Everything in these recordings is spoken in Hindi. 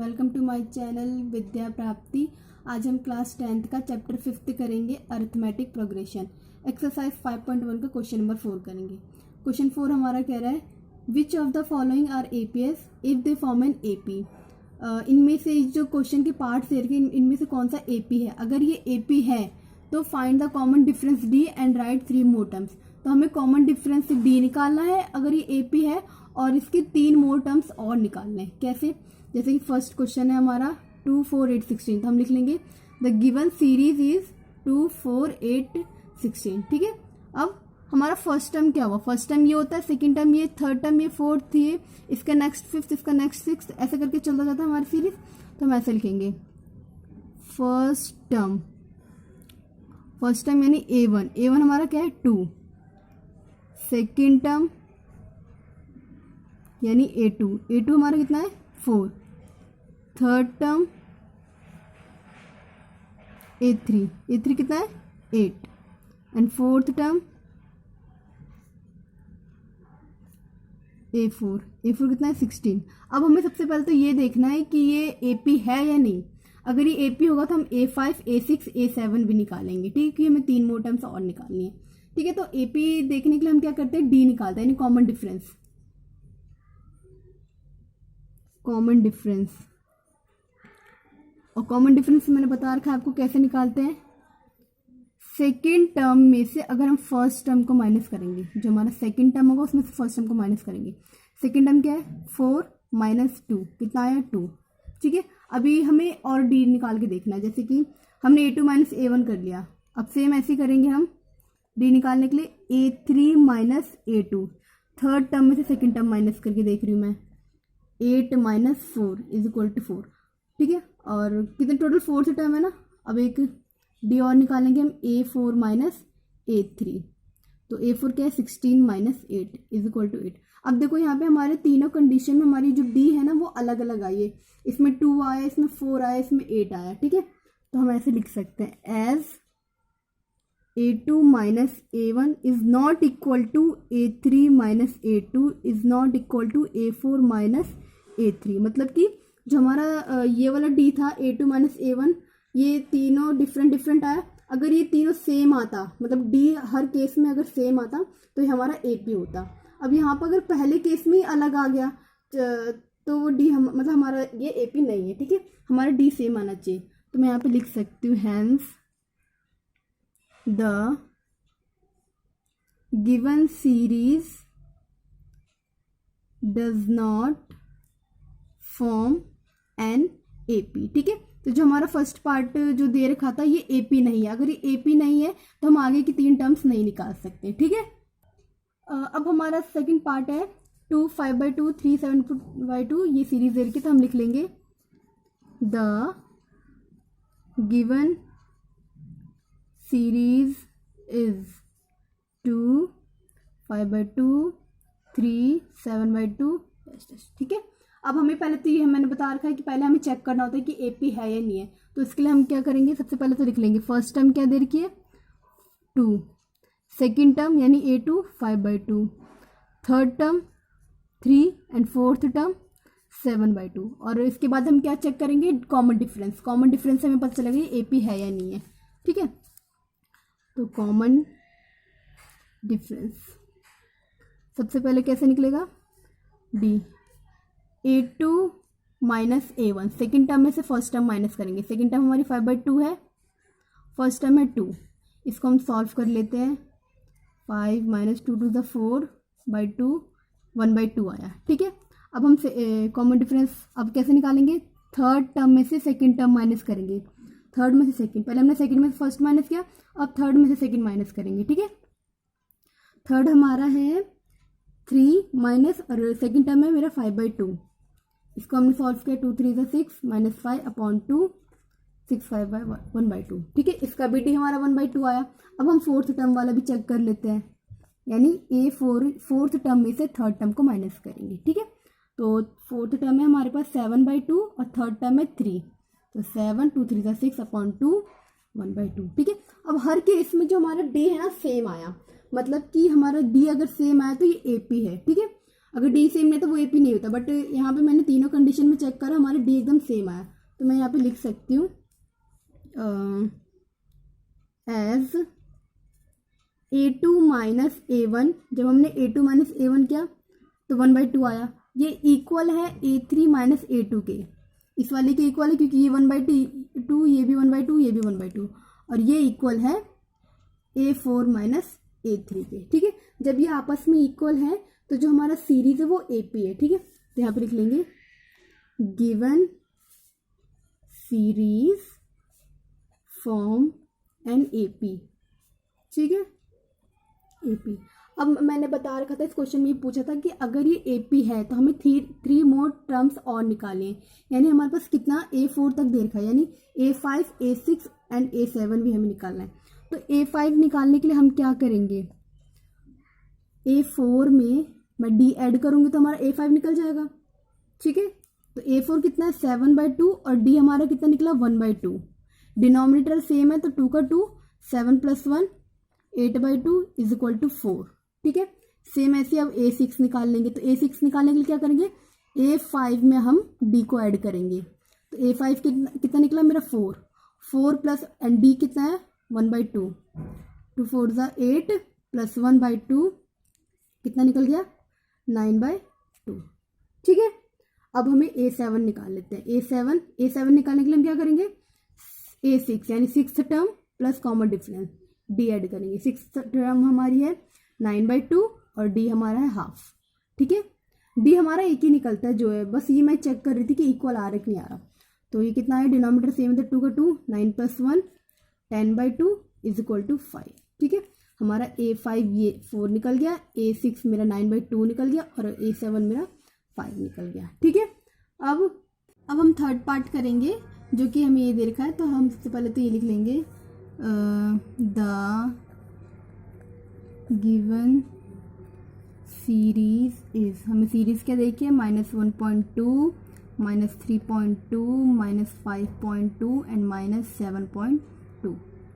वेलकम टू माय चैनल विद्या प्राप्ति। आज हम क्लास 10th का चैप्टर 5th करेंगे अरिथमेटिक प्रोग्रेशन। एक्सरसाइज 5.1 का क्वेश्चन नंबर 4 करेंगे। क्वेश्चन 4 हमारा कह रहा है which of the following are APs if they form an AP. इनमें से जो क्वेश्चन के पार्ट्स दे रखे इनमें से कौन सा एपी है। अगर ये एपी है तो find the common difference D and right 3 more terms. तो हमें कॉमन डिफरेंस डी निकालना है अगर ये एपी है, और इसके 3 मोर टर्म्स और निकालने हैं। कैसे? जैसे कि फर्स्ट क्वेश्चन है हमारा 2, 4, 8, 16, तो हम लिख लेंगे द गिवन सीरीज इज 2, 4, 8, 16। ठीक है। अब हमारा फर्स्ट टर्म क्या हुआ? फर्स्ट टर्म ये होता है, सेकंड टर्म ये, थर्ड टर्म ये, फोर्थ ये, इसका नेक्स्ट फिफ्थ, इसका नेक्स्ट सिक्स्थ, ऐसे करके चलता जाता है हमारी सीरीज। तो हम ऐसे लिखेंगे फर्स्ट टर्म यानी A1 हमारा क्या है 2, सेकेंड टर्म यानी A2 हमारा कितना है 4, थर्ड टर्म A3 कितना है 8, एंड फोर्थ टर्म A4 कितना है 16। अब हमें सबसे पहले तो ये देखना है कि ये AP है या नहीं। अगर ये AP होगा तो हम A5, A6, A7 भी निकालेंगे। ठीक है, क्योंकि हमें 3 मोर टर्म्स और निकालनी है। ठीक है, तो AP देखने के लिए हम क्या करते हैं, D निकालते हैं, यानी कॉमन डिफरेंस। और कॉमन डिफरेंस मैंने बता रखा है आपको कैसे निकालते हैं। सेकेंड टर्म में से अगर हम फर्स्ट टर्म को माइनस करेंगे, जो हमारा सेकेंड टर्म होगा उसमें से फर्स्ट टर्म को माइनस करेंगे। सेकेंड टर्म क्या है 4 - 2 कितना आया 2। ठीक है, अभी हमें और डी निकाल के देखना है। जैसे कि हमने A2 - A1 कर लिया, अब सेम ऐसे ही करेंगे हम डी निकालने के लिए A3 - A2। थर्ड टर्म में से सेकेंड टर्म माइनस करके देख रही हूँ मैं, 8 - 4 = 4। ठीक है, और कितने टोटल 4 टर्म है ना। अब एक डी और निकालेंगे हम A4 - A3। तो A4 क्या है 16 - 8 = 8। अब देखो यहाँ पे हमारे तीनों कंडीशन में हमारी जो डी है ना वो अलग अलग आई है। इसमें 2 आया, इसमें 4 आया, इसमें 8 आया। ठीक है, तो हम ऐसे लिख सकते हैं as A2 - A1 is not equal to A3 - A2 is not equal to A4 - A3। मतलब कि जो हमारा ये वाला डी था A2 - A1, ये तीनों डिफरेंट आया। अगर ये तीनों सेम आता, मतलब डी हर केस में अगर सेम आता तो ये हमारा AP होता। अब यहाँ पर अगर पहले केस में ही अलग आ गया तो वो डी मतलब हमारा ये AP नहीं है। ठीक है, हमारा डी सेम आना चाहिए। तो मैं यहाँ पे लिख सकती हूँ hence the given series does not form an AP। ठीक है, तो जो हमारा फर्स्ट पार्ट जो दे रखा था ये AP नहीं है। अगर ये AP नहीं है तो हम आगे की 3 टर्म्स नहीं निकाल सकते। ठीक है, अब हमारा सेकंड पार्ट है 2, 5/2, 3, 7/2। ये सीरीज दे रखी, तो हम लिख लेंगे द गिवन सीरीज इज 2, 5/2, 3, 7/2। ठीक है, अब हमें पहले तो ये मैंने बता रखा है कि पहले हमें चेक करना होता है कि AP है या नहीं है। तो इसके लिए हम क्या करेंगे, सबसे पहले तो लिख लेंगे फर्स्ट टर्म क्या दे रखी है 2, सेकेंड टर्म यानी A2 5/2, third term 3, and fourth term 7/2। और इसके बाद हम क्या चेक करेंगे, कॉमन डिफरेंस से हमें पता चलेगा AP है या नहीं है। ठीक है, तो कॉमन डिफरेंस सबसे पहले कैसे निकलेगा, D A2 - A1। Second term में से फर्स्ट टर्म माइनस करेंगे। सेकेंड टर्म हमारी 5/2 है, फर्स्ट टर्म है 2, इसको हम सॉल्व कर लेते हैं। 5 - 2 = 4/2, 1/2 आया। ठीक है, अब हम कॉमन डिफरेंस अब कैसे निकालेंगे, थर्ड टर्म में से सेकेंड टर्म माइनस करेंगे। थर्ड में से सेकेंड, पहले हमने सेकेंड में से फर्स्ट माइनस किया, अब थर्ड में से सेकेंड माइनस करेंगे। ठीक है, थर्ड हमारा है 3 माइनस, और सेकेंड टर्म है मेरा 5/2। इसको हमने सॉल्व किया, 2 3 = 6 - 5/2, 6 5 1/2। ठीक है, इसका भी डी हमारा 1/2 आया। अब हम फोर्थ टर्म वाला भी चेक कर लेते हैं, यानी A4 फोर्थ टर्म में से थर्ड टर्म को माइनस करेंगे। ठीक है, तो फोर्थ टर्म है हमारे पास 7/2 और थर्ड टर्म है 3, तो 7 2 3 = 6/2, 1/2। ठीक है, अब हर केस में जो हमारा डी है ना सेम आया, मतलब कि हमारा डी अगर सेम आया तो ये AP है। ठीक है, अगर डी सेम नहीं तो वो ए पी नहीं होता, बट यहाँ पे मैंने तीनों कंडीशन में चेक करा, हमारा डी एकदम सेम आया, तो मैं यहाँ पे लिख सकती हूँ एज A2 माइनस A1। जब हमने A2 माइनस A1 किया तो 1/2 आया। ये इक्वल है A3 माइनस A2 के, इस वाले के इक्वल है क्योंकि ये 1/2, ये भी 1/2, ये भी 1/2, और ये इक्वल है A4 माइनस A3 के। ठीक है, जब ये आपस में इक्वल है तो जो हमारा सीरीज है वो AP है। ठीक है, तो यहाँ पे लिख लेंगे given series form an AP। ठीक है, AP। अब मैंने बता रखा था, इस क्वेश्चन में ये पूछा था कि अगर ये AP है तो हमें 3 मोर टर्म्स और निकालें, यानी हमारे पास कितना A4 तक दे रखा है, यानी A5, A6 एंड A7 भी हमें निकालना है। तो A5 निकालने के लिए हम क्या करेंगे, A4 में मैं D ऐड करूँगी तो हमारा A5 निकल जाएगा। ठीक है, तो A4 कितना है 7/2 और D हमारा कितना निकला 1/2। डिनोमिनेटर सेम है तो 2 का 2, 7 + 1 8/2 इज इक्वल टू 4। ठीक है, सेम ऐसे अब A6 निकाल लेंगे, तो A6 निकालने के लिए क्या करेंगे, A5 में हम D को ऐड करेंगे, तो A5 कितना निकला मेरा 4 प्लस एंड D कितना है 1/2, 2 4 ज़ा 8 प्लस 1/2 कितना निकल गया 9/2। ठीक है, अब हमें A7 निकाल लेते हैं। A7 निकालने के लिए हम क्या करेंगे, A6 यानी 6th term plus common difference D add करेंगे। 6th टर्म हमारी है 9/2 और D हमारा है हाफ। ठीक है, D हमारा एक ही निकलता है जो है, बस ये मैं चेक कर रही थी कि इक्वल आ रहा है कि नहीं आ रहा। तो ये कितना है, डिनोमिनेटर सेम है तो 2 का 2, 9 + 1 10/2 इज इक्वल टू 5। ठीक है, हमारा A5 ये 4 निकल गया, A6 मेरा 9/2 निकल गया और A7 मेरा 5 निकल गया। ठीक है, अब हम थर्ड पार्ट करेंगे जो कि हमें ये दे रखा है, तो हम सबसे पहले तो ये लिख लेंगे द गिवन सीरीज इज, हमें सीरीज क्या देखिए -1.2, -3.2, -5.2 एंड -7.2।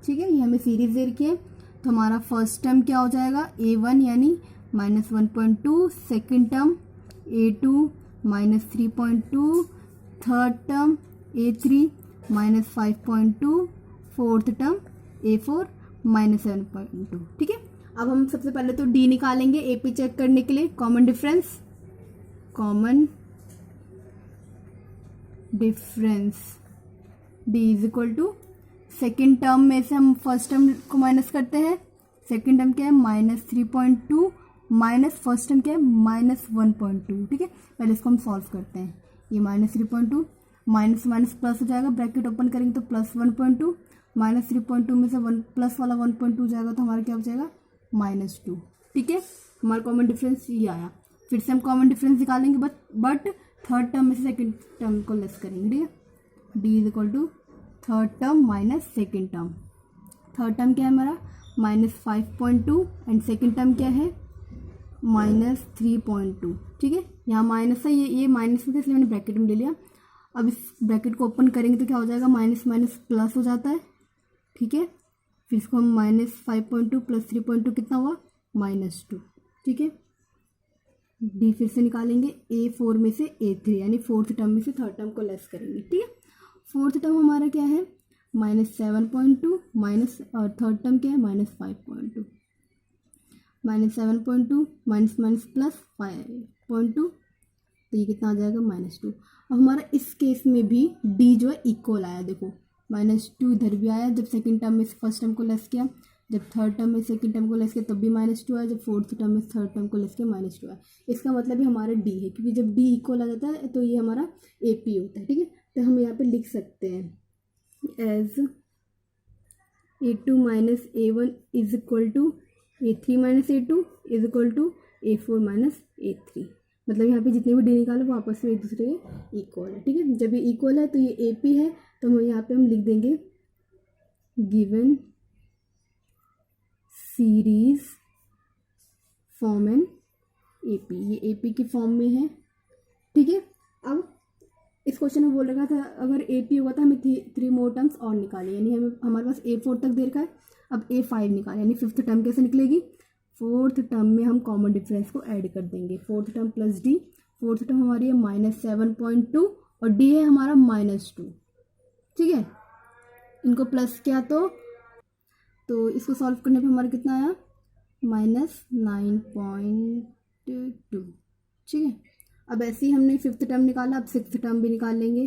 ठीक है, ये हमें सीरीज दे रखी है। तो हमारा फर्स्ट टर्म क्या हो जाएगा A1 यानी -1.2, second term A2 -3.2, third term A3 -5.2, fourth term A4 -7.2। ठीक है, अब हम सबसे पहले तो D निकालेंगे AP चेक करने के लिए, common difference D is equal to, second term में से हम फर्स्ट टर्म को माइनस करते हैं। सेकेंड टर्म क्या है -3.2 माइनस फर्स्ट टर्म क्या है -1.2। ठीक है, पहले इसको हम सॉल्व करते हैं। ये -3.2 माइनस माइनस प्लस हो जाएगा, ब्रैकेट ओपन करेंगे तो +1.2, -3.2 में से 1 प्लस वाला 1.2 जाएगा तो हमारा क्या हो जाएगा -2। ठीक है, हमारा कॉमन डिफरेंस ये आया। फिर से हम कॉमन डिफरेंस निकालेंगे बट थर्ड टर्म में से सेकेंड टर्म को लेस करेंगे। ठीक है, D is equal to third term minus second term. Third term क्या है हमारा -5.2 एंड सेकेंड टर्म क्या है -3.2। ठीक है, यहाँ माइनस है, ये माइनस में था इसलिए मैंने ब्रैकेट में ले लिया। अब इस ब्रैकेट को ओपन करेंगे तो क्या हो जाएगा, माइनस माइनस प्लस हो जाता है। ठीक है, फिर इसको हम -5.2 + 3.2 कितना हुआ -2। ठीक है, D फिर से निकालेंगे, A4 में से A3 यानी फोर्थ टर्म में से थर्ड टर्म को लेस करेंगे। ठीक है, फोर्थ टर्म हमारा क्या है -7.2 माइनस, और थर्ड टर्म क्या है -5.2, -7.2 माइनस माइनस प्लस 5.2, तो ये कितना आ जाएगा -2। अब हमारा इस केस में भी D जो है इक्वल आया, देखो -2 इधर भी आया जब सेकंड टर्म में फर्स्ट टर्म को लेस किया, जब थर्ड टर्म में सेकंड टर्म को लेस किया तब भी -2 आया, जब फोर्थ टर्म में थर्ड टर्म को लेस किया -2 आया। इसका मतलब ये हमारा D है, क्योंकि जब D इक्वल आ जाता है तो ये हमारा AP होता है। ठीक है, तो हम यहाँ पे लिख सकते हैं as A2 minus A1 is equal to A3 minus A2 is equal to A4 minus A3। मतलब यहाँ पे जितने भी D निकाले वो आपस में एक दूसरे के इक्वल है। ठीक है, जब ये इक्वल है तो ये AP है, तो हम यहाँ पे हम लिख देंगे given series form an AP, ये AP की फॉर्म में है। ठीक है, अब इस क्वेश्चन में बोल रखा था अगर AP होगा तो हमें 3 मोर टर्म्स और निकाले, यानी हमें हमारे पास A4 तक दे रखा है। अब A5 निकाले, यानी फिफ्थ टर्म कैसे निकलेगी, फोर्थ टर्म में हम कॉमन डिफरेंस को ऐड कर देंगे, fourth term plus D, fourth term हमारी है -7.2 और डी है हमारा -2, ठीक है। इनको प्लस किया तो इसको सॉल्व करने पे हमारा कितना आया, -9.2, ठीक है। अब ऐसे ही हमने फिफ्थ टर्म निकाला, अब सिक्स्थ टर्म भी निकाल लेंगे।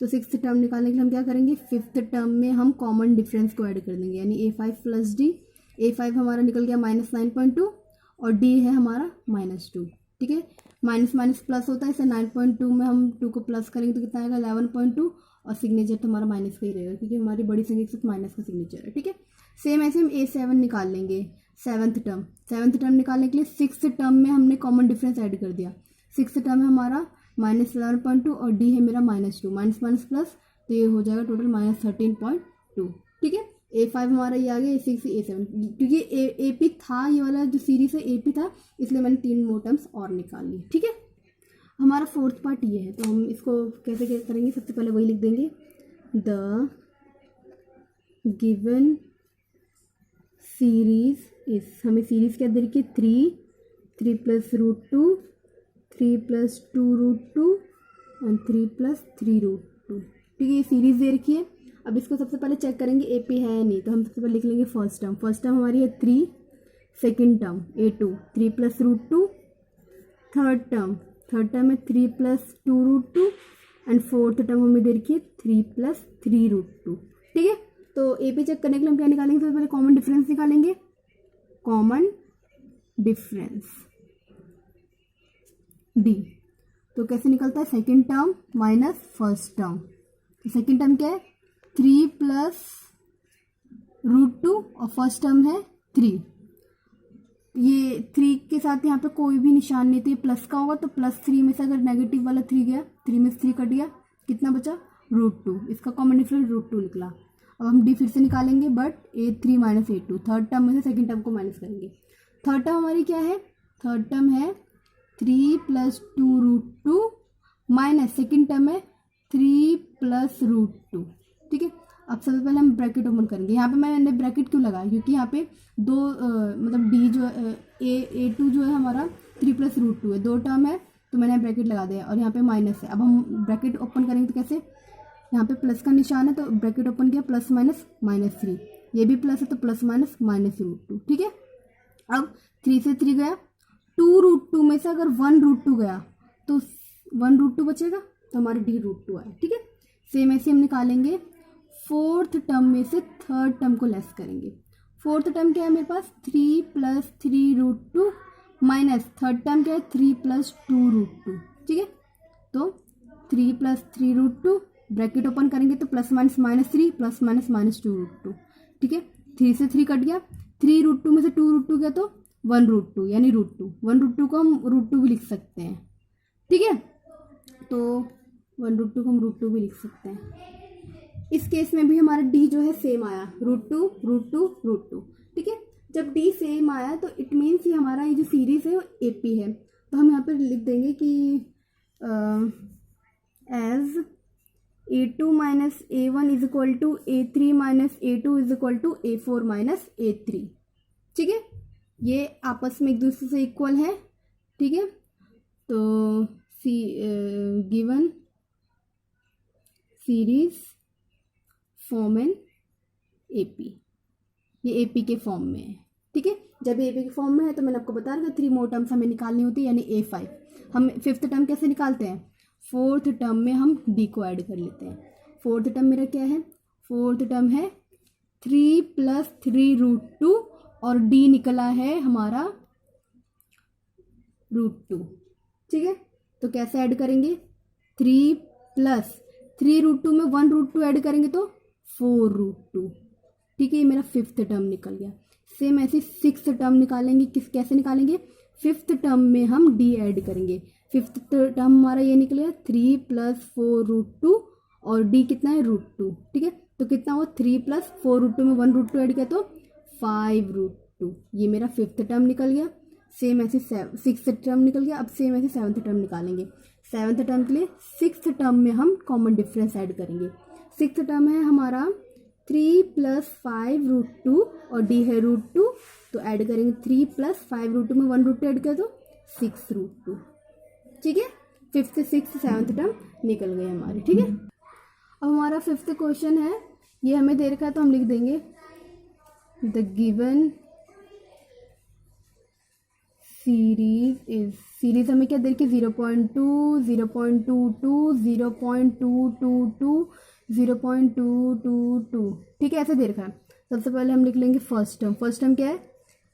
तो सिक्स्थ टर्म निकालने के लिए हम क्या करेंगे, फिफ्थ टर्म में हम कॉमन डिफरेंस को ऐड कर देंगे, यानी A5 प्लस डी, A5 हमारा निकल गया -9.2 और D है हमारा -2, ठीक है। माइनस माइनस प्लस होता है, इसे 9.2 में हम 2 को प्लस करेंगे तो कितना आएगा 11.2 और सिग्नेचर तो हमारा माइनस का ही रहेगा क्योंकि हमारी बड़ी संख्या के साथ माइनस का सिग्नेचर है, ठीक है। सेम ऐसे हम A7 निकाल लेंगे, सेवन्थ टर्म निकालने के लिए सिक्स्थ टर्म में हमने कॉमन डिफरेंस ऐड कर दिया। सिक्स्थ टर्म है हमारा -11.2 और डी है मेरा -2, माइनस माइनस प्लस तो ये हो जाएगा टोटल -13.2, ठीक है। A5 हमारा ये आ गया, A6 A7, क्योंकि AP था, ये वाला जो सीरीज है AP था, इसलिए मैंने 3 मोर टर्म्स और निकाल ली, ठीक है। हमारा फोर्थ पार्ट ये है, तो हम इसको कैसे करेंगे, सबसे पहले वही लिख देंगे, द गिवन सीरीज इस, हमें सीरीज क्या दे रखी है, 3 + √2, 3 + 2√2 एंड 3 + 3√2, ठीक है। ये सीरीज दे रखी है। अब इसको सबसे पहले चेक करेंगे AP है या नहीं, तो हम सबसे पहले लिख लेंगे फर्स्ट टर्म हमारी है 3, second term A2 3 + √2, third term है 3 + 2√2 एंड फोर्थ टर्म हमें दे रखी है 3 + 3√2, ठीक है। तो AP चेक करने के लिए हम क्या निकालेंगे, सबसे पहले कॉमन डिफरेंस निकालेंगे, कॉमन डिफरेंस D, तो कैसे निकलता है, second term minus first term, तो सेकेंड टर्म क्या है 3 + √2 और फर्स्ट टर्म है 3, ये 3 के साथ यहाँ पे कोई भी निशान नहीं, तो ये प्लस का होगा, तो +3 में से अगर नेगेटिव वाला 3 गया, 3 में से 3 कट गया, कितना बचा √2, इसका कॉमन डिफरेंस √2 निकला। अब हम D फिर से निकालेंगे, but A3 - A2, third term में से सेकेंड टर्म को माइनस करेंगे। थर्ड टर्म हमारी क्या है, थर्ड टर्म है 3 + 2√2 माइनस सेकेंड टर्म है 3 + √2, ठीक है। अब सबसे पहले हम ब्रैकेट ओपन करेंगे। यहाँ पे मैंने ब्रैकेट क्यों लगाया, क्योंकि यहाँ पे दो मतलब D जो A2 जो है हमारा 3 + √2 है, 2 टर्म है, तो मैंने ब्रैकेट लगा दिया और यहाँ पे माइनस है। अब हम ब्रैकेट ओपन करेंगे तो कैसे, यहाँ पे प्लस का निशान है तो ब्रैकेट ओपन किया, +- -3, ये भी प्लस है तो +- -√2, ठीक है। अब 3 से 3 गया, 2√2 में से अगर 1√2 गया तो 1√2 बचेगा, तो हमारा D√2 आया, ठीक है। सेम ऐसे हम निकालेंगे, फोर्थ टर्म में से थर्ड टर्म को लेस करेंगे। फोर्थ टर्म क्या है मेरे पास, 3 + 3√2 माइनस थर्ड टर्म क्या है 3 + 2√2, ठीक है। तो 3 + 3√2 ब्रैकेट ओपन करेंगे तो +- -3 +- -2√2, ठीक है। 3 से 3 कट गया, 3√2 में से 2√2 गया तो 1√2 यानी √2, 1√2 को हम √2 भी लिख सकते हैं, ठीक है। तो 1√2 को हम √2 भी लिख सकते हैं। इस केस में भी हमारा D जो है सेम आया, √2, ठीक है। जब D सेम आया तो इट मीन्स ये हमारा ये जो सीरीज है वो AP है, तो हम यहाँ पर लिख देंगे कि as A2 - A1 = A3 - A2 = A4 - A3, ठीक है। ये आपस में एक दूसरे से इक्वल है, ठीक है। तो given series form in AP, ये AP के फॉर्म में है, ठीक है। जब AP के फॉर्म में है तो मैंने आपको बता रखा 3 मोर टर्म्स हमें निकालनी होती है, यानी A5। हम फिफ्थ टर्म कैसे निकालते हैं, फोर्थ टर्म में हम D को ऐड कर लेते हैं। फोर्थ टर्म मेरा क्या है, फोर्थ टर्म है 3 + 3√2 और D निकला है हमारा √2, ठीक है। तो कैसे ऐड करेंगे, 3 + 3√2 में 1√2 ऐड करेंगे तो 4√2, ठीक है। ये मेरा फिफ्थ टर्म निकल गया। सेम ऐसे सिक्स्थ टर्म निकालेंगे, कैसे निकालेंगे, फिफ्थ टर्म में हम D ऐड करेंगे। फिफ्थ टर्म हमारा ये निकलेगा 3 + 4√2 और D कितना है √2, ठीक है। तो कितना हुआ 3 + 4√2 में 1√2 ऐड किया तो 5√2, ये मेरा फिफ्थ टर्म निकल गया। सेम ऐसे सिक्स्थ टर्म निकल गया। अब सेम ऐसे सेवन्थ टर्म निकालेंगे। सेवन्थ टर्म के लिए सिक्स्थ टर्म में हम कॉमन डिफरेंस ऐड करेंगे। सिक्स्थ टर्म है हमारा 3 + 5√2 और d है √2, तो ऐड करेंगे 3 + 5√2 में 1√2 ऐड कर दो 6√2। ठीक है, 5th 6th 7th टर्म निकल गई हमारी। ठीक है, अब हमारा 5th क्वेश्चन है, ये हमें दे रखा है तो हम लिख देंगे द गिवन सीरीज हमें क्या दे रखी है 0.2, 0.22, 0.222, 0.222। ठीक है, ऐसे दे रखा है। सबसे पहले हम लिख लेंगे फर्स्ट टर्म क्या है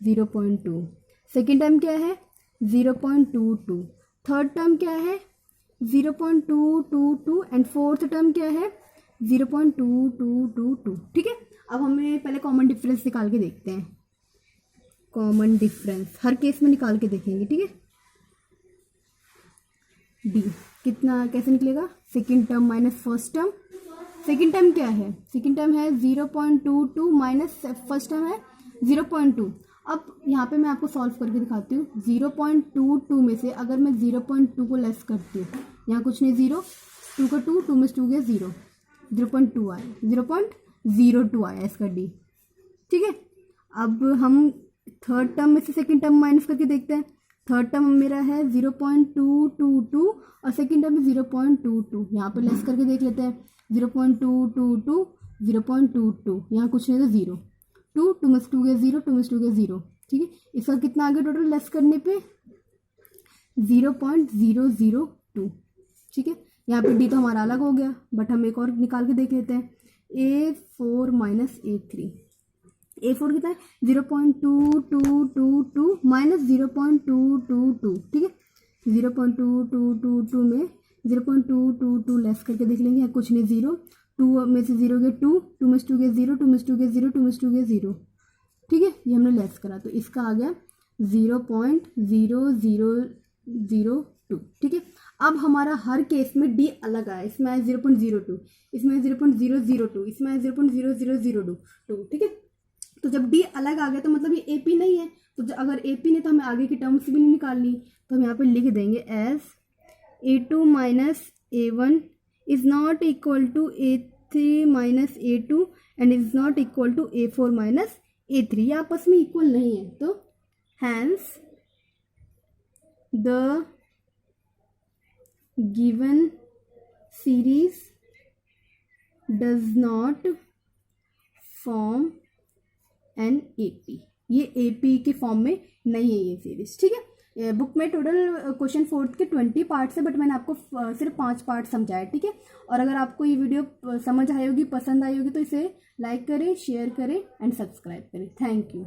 0.2, सेकेंड टर्म क्या है 0.22, थर्ड टर्म क्या है 0.222 एंड फोर्थ टर्म क्या है 0.2222। ठीक है, अब हमें पहले कॉमन डिफरेंस निकाल के देखते हैं। कॉमन डिफरेंस हर केस में निकाल के देखेंगे। ठीक है, डी कितना कैसे निकलेगा, second term minus first term. Second term क्या है, सेकेंड टर्म है 0.22 माइनस फर्स्ट टर्म है 0.2। अब यहाँ पे मैं आपको सॉल्व करके दिखाती हूँ। 0.22 में से अगर मैं 0.2 को लेस करती हूँ, यहाँ कुछ नहीं 0, 2 का 2, 2 में से 2 गया 0, 0.2 आया, 0.02 आया इसका डी। ठीक है, अब हम थर्ड टर्म में से सेकेंड टर्म माइनस करके देखते हैं। थर्ड टर्म मेरा है 0.222 और सेकेंड टर्म है 0.22, यहाँ पे लेस करके देख लेते हैं। 0.222, 0.22, यहाँ कुछ नहीं था 0, 2 में से 2 गया 0, 2 में से 2 गया 0। ठीक है, इसका कितना आ गया टोटल लेस करने पे 0.002। ठीक है, यहाँ पे डी तो हमारा अलग हो गया, बट हम एक और निकाल के देख लेते हैं। A4 माइनस A3, A4 कितना है 0.2222 माइनस 0.222। ठीक है, 0.2222 में 0.222 लेस करके देख लेंगे, कुछ नहीं 0, 2 में से 0 गया 2, 2 में से 2 गया 0, 2 में से 2 गया 0, 2 में से 2 गया 0। ठीक है, ये हमने लेस करा तो इसका आ गया 0.0002। ठीक है, अब हमारा हर केस में डी अलग आया, इसमें आया 0.02, इसमें 0.002, इसमें आया 0.0002। ठीक है, तो जब डी अलग आ गया तो मतलब ये एपी नहीं है, तो अगर एपी नहीं तो हमें आगे की टर्म्स भी नहीं निकालनी, तो हम यहाँ पे लिख देंगे as A2 minus A1 is not equal to A3 minus A2 and is not equal to A4 minus A3। ये आपस में इक्वल नहीं है, तो hence the given series does not form an AP। ये AP के फॉर्म में नहीं है ये सीरीज। ठीक है, बुक में टोटल क्वेश्चन 4th के 20 पार्ट्स है, बट मैंने आपको सिर्फ 5 पार्ट समझाया। ठीक है, और अगर आपको ये वीडियो समझ आई होगी, पसंद आई होगी, तो इसे लाइक करें, शेयर करें एंड सब्सक्राइब करें। Thank you.